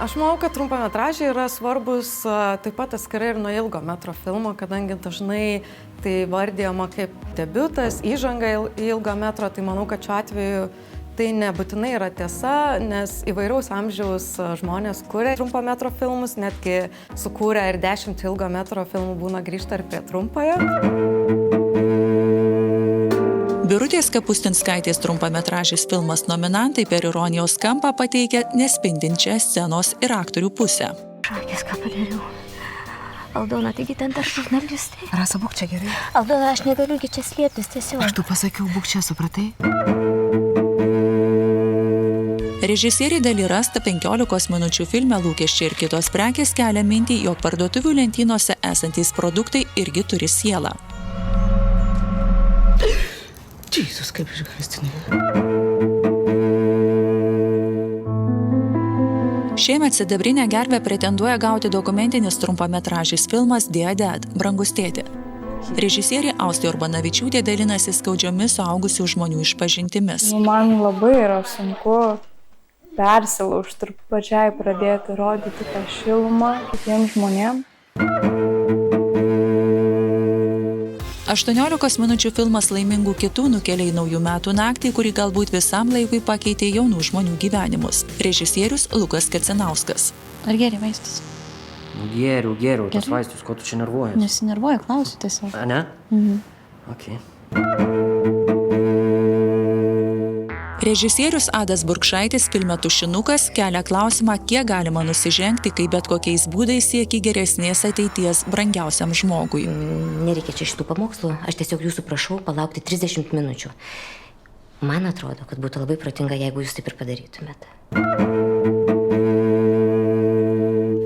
Aš manau, kad trumpametražiai yra svarbus taip pat atskirai ir nuo ilgo metro filmo, kadangi dažnai tai vardijama kaip debiutas, įžanga į ilgo metro, tai manau, kad šiuo atveju tai nebūtinai yra tiesa, nes įvairaus amžiaus žmonės kuria trumpo metro filmus, netgi sukūrę ir 10 ilgo metro filmų būna grįžta ir prie trumpojo. Birutės Kapustinskaitės trumpametražis filmas nominantai per ironijos kampą pateikia nespindinčią scenos ir aktorių pusę. Šakės, ką padariau. Aldona, taigi ten dar žurnalistai. Rasa, būk čia gerai. Aldona, aš negaliu čia slėptis tiesiog. Aš tu pasakiau, būk čia, supratai? Režisierė Dali Rasta 15 minučių filme Lūkesčiai ir kitos prekės kelia mintį, jog parduotuvių lentynose esantys produktai irgi turi sielą. Jėzus, kaip išgąstinai. Šiemet sidabrinę gervę pretenduoja gauti dokumentinis trumpametražis filmas Dear Dad – Brangus tėti. Režisierė Austė Urbanavičiūtė dalinasi skaudžiomis suaugusių žmonių išpažintimis. Man labai yra sunku persilaužti ir pačiai pradėti rodyti tą šilumą kitiems žmonėms. 18 minučių filmas Laimingų kitų nukelia į naujų metų naktį, kuri galbūt visam laikui pakeitė jaunų žmonių gyvenimus. Režisierius Lukas Kacinauskas. Ar geri vaistus? Geriau, tos vaistus, ko tu čia nervuojas? Nesinervuoju, klausiu tiesiog. A, ne? Okay. Režisierius Adas Burkšaitis filme Tušinukas kelia klausimą, kiek galima nusižengti, kai bet kokiais būdais sieki geresnės ateities brangiausiam žmogui. Nereikia čia šitų pamokslų, aš tiesiog jūsų prašau palaukti 30 minučių. Man atrodo, kad būtų labai protinga, jeigu jūs taip ir padarytumėte.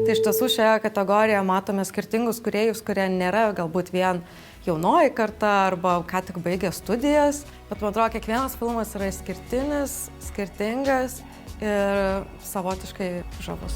Tai iš tiesų šioje kategorijoje matome skirtingus kūrėjus, kurie nėra galbūt vien jaunoji karta arba ką tik baigė studijas, bet man atrodo, kiekvienas filmas yra išskirtinis, skirtingas ir savotiškai žavus.